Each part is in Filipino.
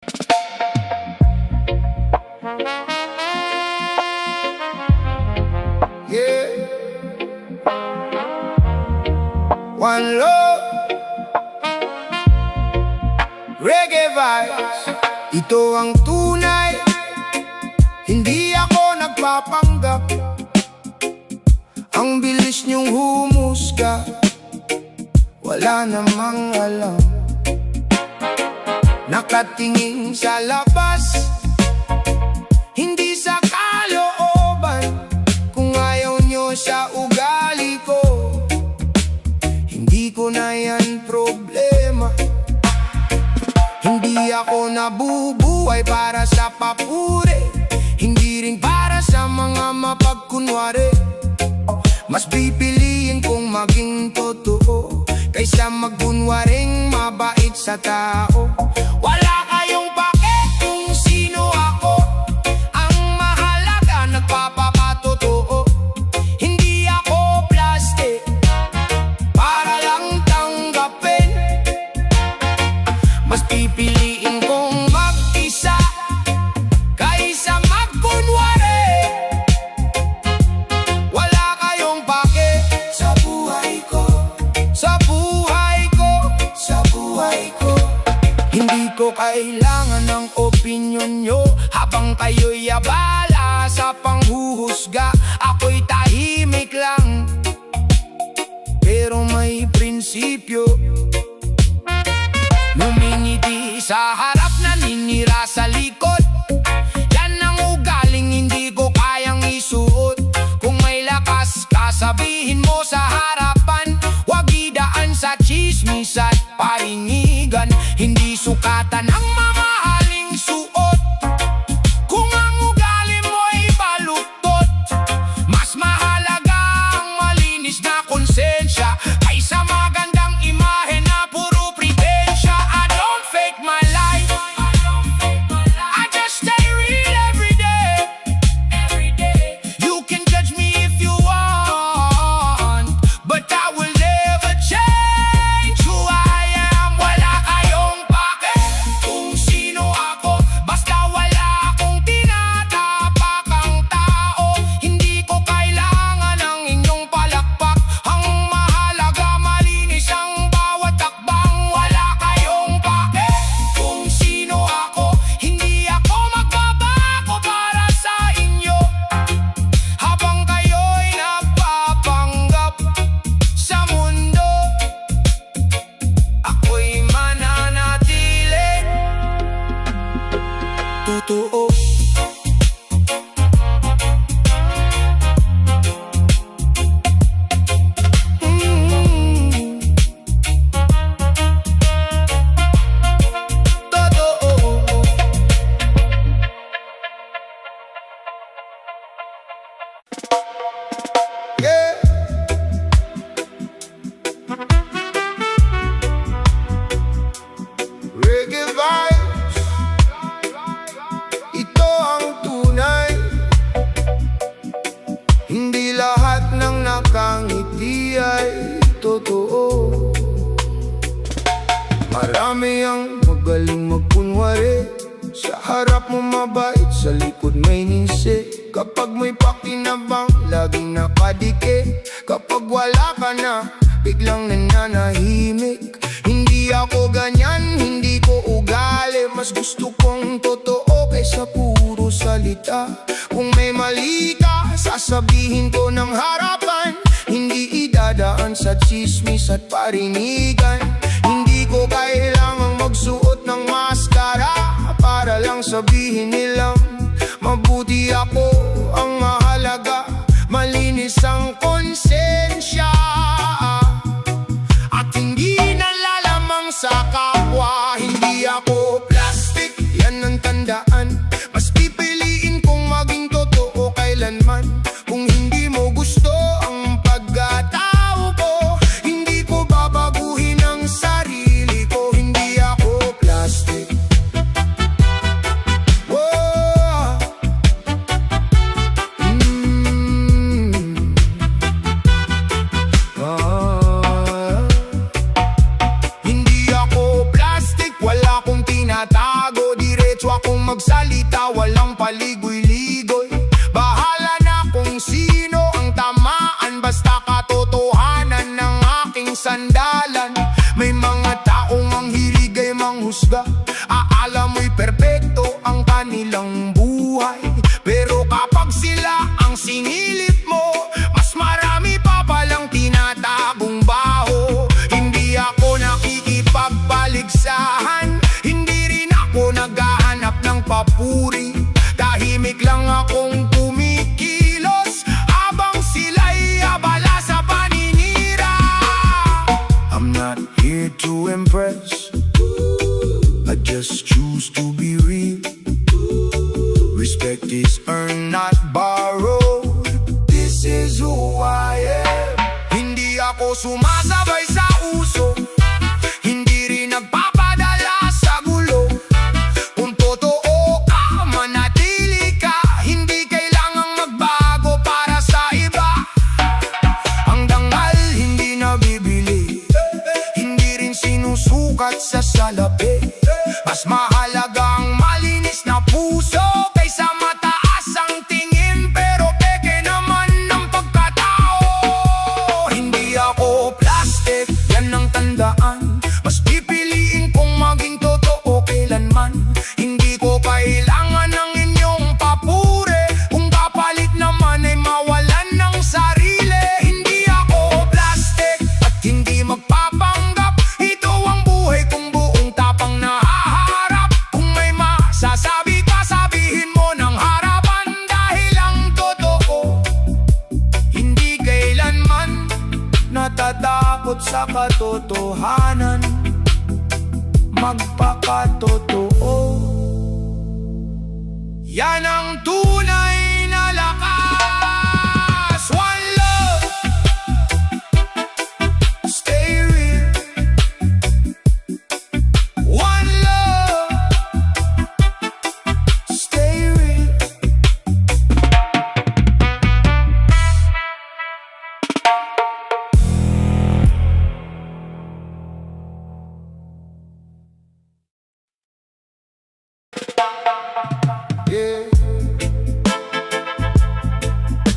Yeah. One love, reggae vibes. Ito ang tunay, hindi ako nagpapanggap. Ang bilis niyong humusga, wala namang alam. Nakatingin sa labas, hindi sa kalooban. Kung ayaw niyo sa ugali ko, hindi ko na yan problema. Hindi ako nabubuhay para sa papuri, hindi rin para sa mga mapagkunwari. Mas pipiliin kong maging totoo kaysa magkunwaring mabait sa tao. Wala kayong pake kung sino ako, ang mahalaga nagpapatotoo. Hindi ako plastic para lang tanggapin. Mas pipiliin kong mag-isa kaysa magkunwari. Wala kayong pake sa buhay ko, sa buhay ko, sa buhay ko. Hindi ko kailangan ng opinyon nyo habang kayo'y abala sa panghuhusga. Ako'y tahimik lang, pero may prinsipyo. Lumingiti sa harap, naninira sa likod. Yan ang ugaling hindi ko kayang isuot. Kung may lakas ka, sabihin mo sa harapan. Huwag idaan sa chismis at paringigan. Hindi sukatan ang mamahaling suot. Kung ang ugali mo'y baluktot, mas mahalaga ang malinis na konsensya kaysa magandang imahe na puro pretensya. I don't fake my life, I just stay real every day. You can judge me if you want, but I will never change who I am. Wala kayong pake kung sino ako, basta wala akong tinatapakang tao. Hindi ko kailangan ng inyong palakpak, ang mahalaga malinis ang bawat takbang. Wala kayong pake kung sino ako, hindi ako magbabago para sa inyo. Habang kayo'y nagpapanggap sa mundo, ako'y mananatili totoo. Totoo. Yeah. Reggae vibes, ito ang tunay. Hindi lahat ng nakangiti ay totoo. Marami ang magaling magkunwari, sa harap mo mabait, sa likod may ninsi. Kapag may pakinabang, laging nakadikit. Kapag wala ka na, biglang nananahimik. Hindi ako ganyan, hindi ko ugali. Mas gusto kong totoo kaysa puro salita. Kung may mali ka, sasabihin ko ng harapan. Hindi idadaan sa chismis at parinigan. Hindi ko kailangang magsuot ng maskara para lang sabihin nilang mabuti ako. Ang mahalaga, malinis ang konsensya at hindi nalalamang sa kapwa. Hindi ako plastic, yan ang tandaan. Mas pipiliin kong maging totoo kailanman. Kung hindi mo gusto ang pagkatao ko, hindi ko babaguhin ang sarili ko. Hindi ako plastic. Whoa. Diretso akong magsalita, walang paligoy-ligoy. Bahala na kung sino ang tamaan, basta katotohanan ng aking sandalan. May mga taong ang hilig ay manghusga, aala mo'y perpekto ang kanilang buhay. Pero kapag sila ang sinilip mo, mas marami pa palang tinatagong baho. Hindi ako nakikipagpaligsahan, hindi rin ako naghahanap ng papuri. Tahimik lang akong kumikilos habang sila'y abala sa paninira. I'm not here to impress, I just choose to be real. Respect is earned, not borrowed. This is who I am. Hindi ako sumasabay sa uso, hindi rin nagpapadala sa gulo. Kung totoo ka, manatili ka, hindi kailangang magbago para sa iba. Ang dangal hindi nabibili, hindi rin sinusukat sa salapi. Mas mahalaga ang malinis na puso kaysa mataas ang tingin, pero peke naman ng pagkatao. Hindi ako plastic, yan ang tandaan. Mas pipiliin kong maging totoo kailanman. Hindi ko kailangan ng inyong papuri, kung kapalit naman ay mawalan ng sarili. Hindi ako plastic at hindi magpapanggap, ito ang buhay kong buong tapang na sasabi ka, sabihin mo ng harapan, dahil ang totoo hindi kailanman natatakot sa katotohanan. Magpakatotoo, yan ang tunay na lakas. One love, stay real. One love, stay real. Yeah.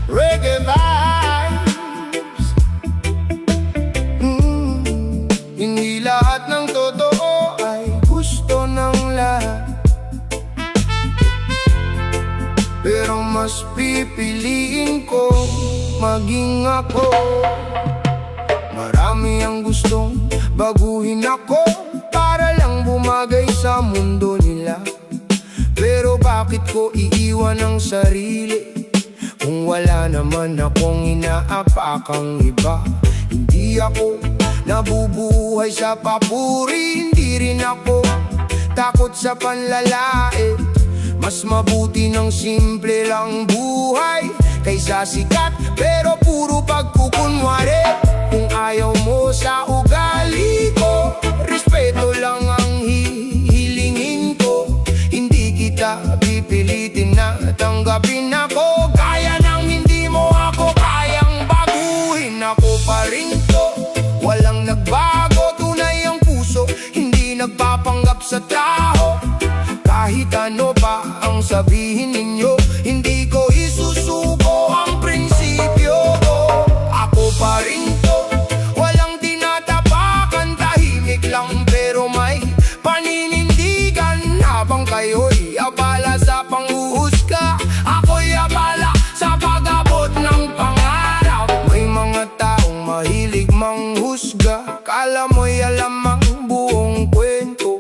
Reggae vibes. Hindi lahat ng totoo ay gusto ng lahat, pero mas pipiliin ko maging ako. Marami ang gustong baguhin ako para lang bumagay sa mundo nila. Pero bakit ko iiwan ang sarili kung wala naman akong inaapakang iba? Hindi ako nabubuhay sa papuri, hindi rin ako takot sa panlalait. Mas mabuti ng simple lang buhay kaysa sikat pero puro pagkukunwari. Kung ayaw mo sa ugali ko, respeto lang ang hihilingin ko. Hindi kita pipilitin na tanggapin ako, kaya nang hindi mo ako kayang baguhin. Ako pa rin to, walang nagbago. Tunay ang puso, hindi nagpapanggap sa tao. Kahit ano pa ang sabihin ninyo, hindi ko isusuko ang prinsipyo ko. Ako pa rin to, walang tinatapakan, tahimik lang pero may paninindigan. Habang kayo'y abala sa panghuhusga, ako'y abala sa pag-abot ng pangarap. May mga taong mahilig manghusga, kala mo'y alam ang buong kwento.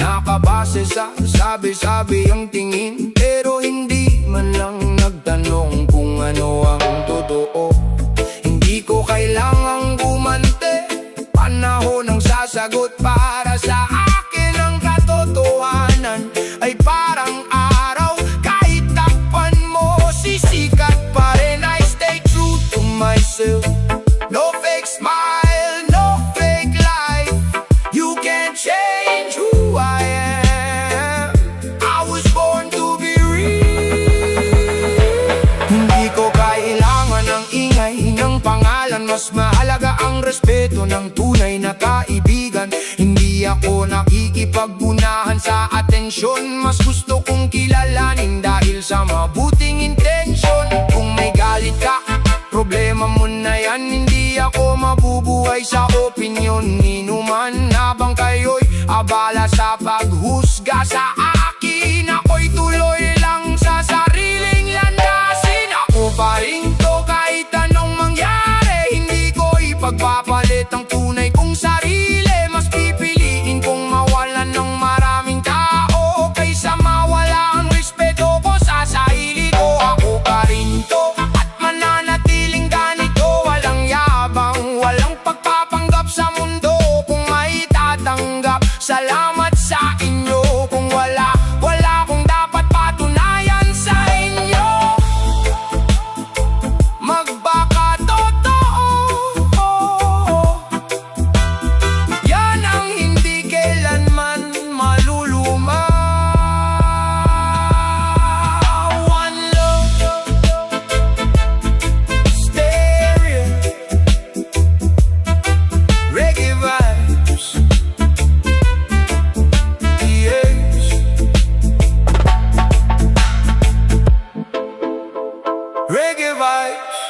Nakabase sa sabi-sabi ang tingin, pero hindi man lang nagtanong kung ano ang totoo. Hindi ko kailangang gumante, panahon ang sasagot para sa akin. Ang katotohanan ay parang araw, kahit takpan mo, sisikat pa rin. I stay true to myself, no fake smile, no fake life. You can't change who I am, I was born to be real. Hindi ko kailangan ng ingay ng pangalan, mas mahalaga ang respeto ng tunay na kaibigan. Hindi ako nakikipagbunahan sa atensyon atensyon. Mas gusto kong kilalanin dahil sa mabuting intensyon. Kung may galit ka, problema mo na yan. Hindi ako mabubuhay sa opinyon ninuman. Habang kayo'y abala sa paghusga sa akin, ako'y tuloy lang sa sariling landasin. Ako pa rin to kahit anong mangyari. Hindi ko ipagpapalit ang tunay kong sarili. Mas pipiliin kong mawalan ng maraming tao kaysa mawala ang respeto ko sa sarili ko. Ako pa rin to at mananatiling ganito. Walang yabang, walang pagpapanggap sa mundo. Kung may tatanggap, salamat sa inyo. Kung wala akong dapat patunayan sa inyo. Magbaka totoo, yan ang hindi kailanman maluluma. One love, stereo, reggae vibes. Yes. Reggae vibes.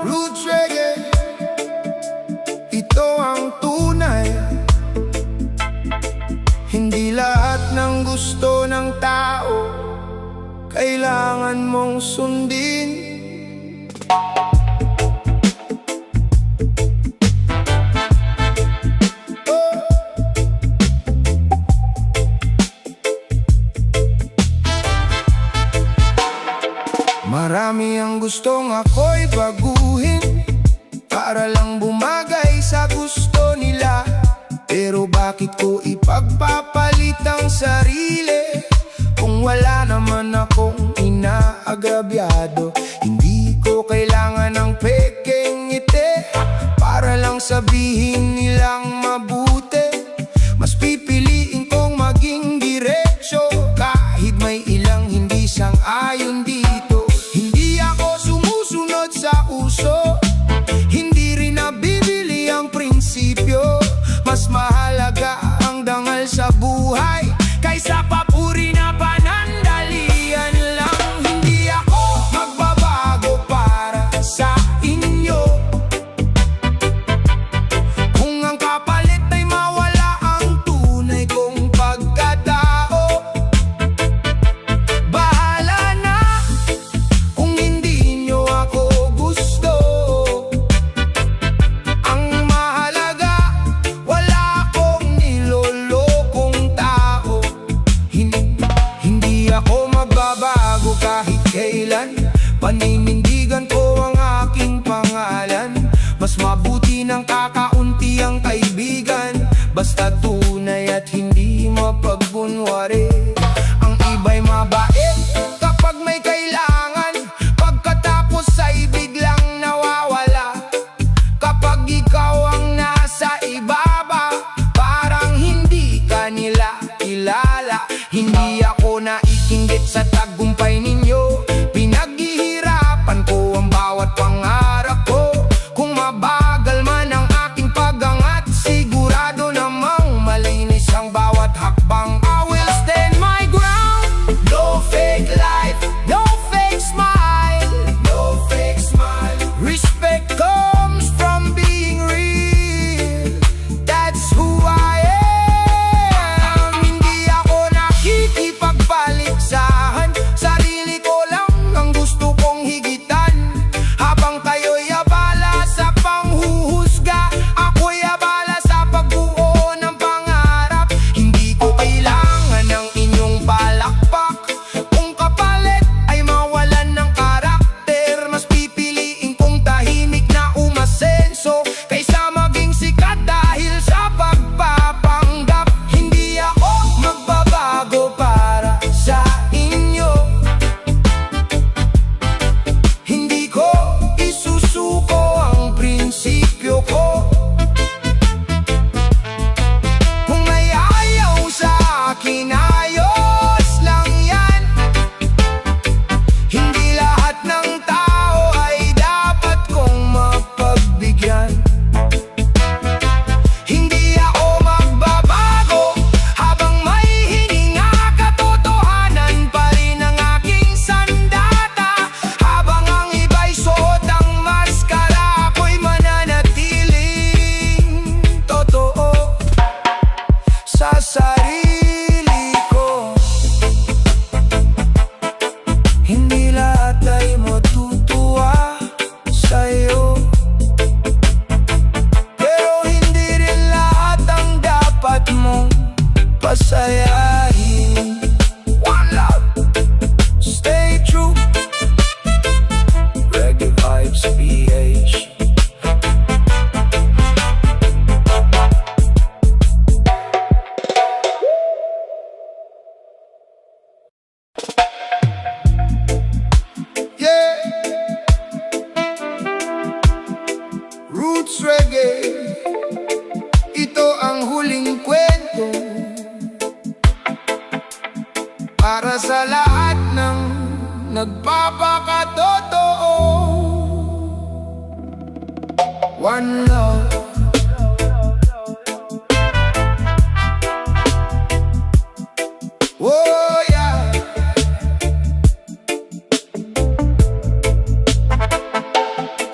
Roots reggae, ito ang tunay. Hindi lahat ng gusto ng tao kailangan mong sundin. Marami ang gustong ako'y baguhin para lang bumagay sa gusto nila. Pero bakit ko ipagpapalit ang sarili kung wala naman akong inaagrabyado? Hindi ko kailangan ng pekeng ngiti para lang sabihin nilang mabuti. Mas pipiliin kong maging diretsyo kahit may ilang hindi sang-ayon dito. Hindi ako sumusunod sa uso, hindi rin nabibili ang prinsipyo. Mas mahalaga ang dangal sa buhay kaysa papuri na panandalian lang. Hindi ako nagpapakatotoo. One love. Oh yeah.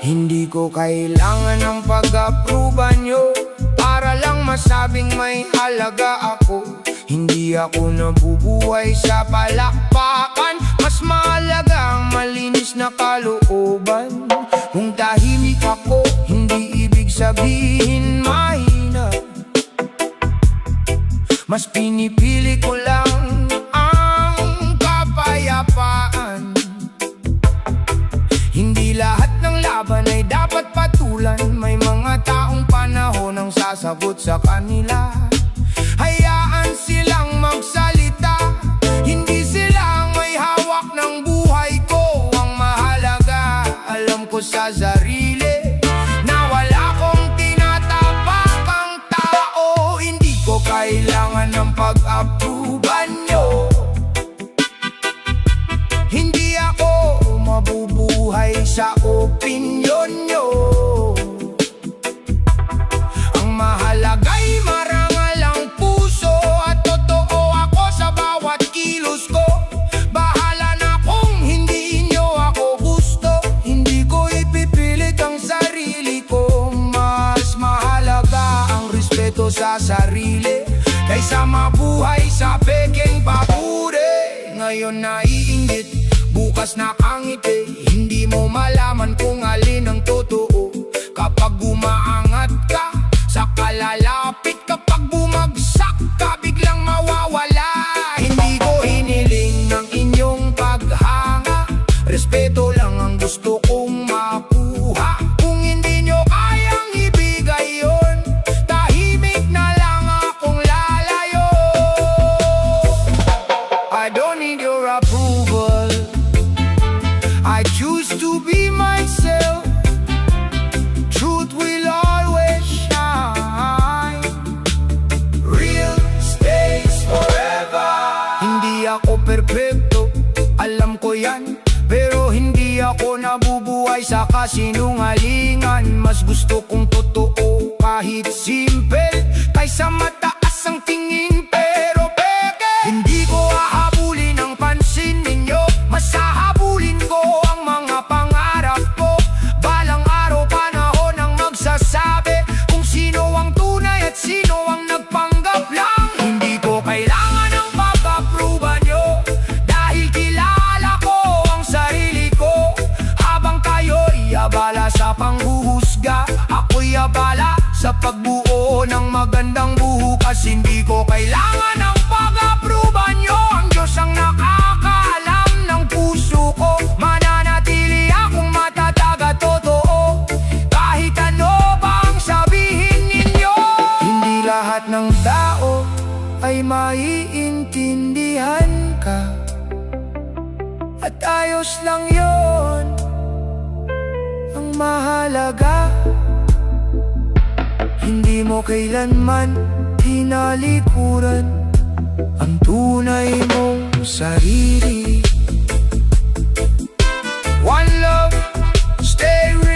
Hindi ko kailangan ng pag-aproba nyo para lang masabing may halaga ako. Hindi ako nabubuhay sa palakpakan, mas mahalaga ang malinis na kalooban. Kung tahimik ako, hindi ibig sabihin mahina. Mas pinipili ko lang ang kapayapaan. Hindi lahat ng laban ay dapat patulan. May mga taong panahon ang sasagot sa kanila. Hayaan silang magsalita, hindi sila ang may hawak ng buhay ko. Ang mahalaga, alam ko sa sarili na wala kong tinatapakang tao. Hindi ko kailangan ng pag-aproban nyo. Hindi ako mabubuhay sa opinyon nyo. Ang mahalaga'y marangal ang puso at totoo ako sa bawat kilos ko. Bahala na kung hindi nyo ako gusto. Hindi ko ipipilit ang sarili ko. Mas mahalaga ang respeto sa sarili kaysa mabuhay sa pekeng papuri. Ngayon naiinggit, bukas nakangiti. Hindi mo malaman kung alin ang totoo. Kapag umaangat ka, saka lalapit. Kapag bumagsak ka, biglang mawawala. Hindi ko hiniling ng inyong paghanga. Respeto lang ang gusto kong makuha. Kung hindi nyo kayang ibigay yun, tahimik na lang akong lalayo. I don't need your approval. I choose to be myself. Truth will always shine. Real stays forever. Hindi ako perfecto, alam ko yan. Pero hindi ako nabubuhay sa kasinungalingan. Mas gusto kong totoo kahit simple, kaysa mataas ang tingin pero peke. Hindi ko hahabulin ang pansin ninyo, mas hahabulin ko ang mga pangarap ko. Balang araw panahon ang magsasabi kung sino ang tunay at sino ang nagpanggap lang. Hindi ko kailangan ng pag-aproba nyo, dahil kilala ko ang sarili ko. Habang kayo'y abala sa panghuhusga, ako'y abala sa pagbuo ng magandang bukas. Hindi ko kailangan ng pag-aproba nyo, ang Diyos ang nakakaalam ng puso ko. Mananatili akong matatag at totoo, kahit ano pa ang sabihin ninyo. Hindi lahat ng tao ay maiintindihan ka, at ayos lang yon. Ang mahalaga, hindi mo kailanman tinalikuran ang tunay mong sarili. One love, stay real.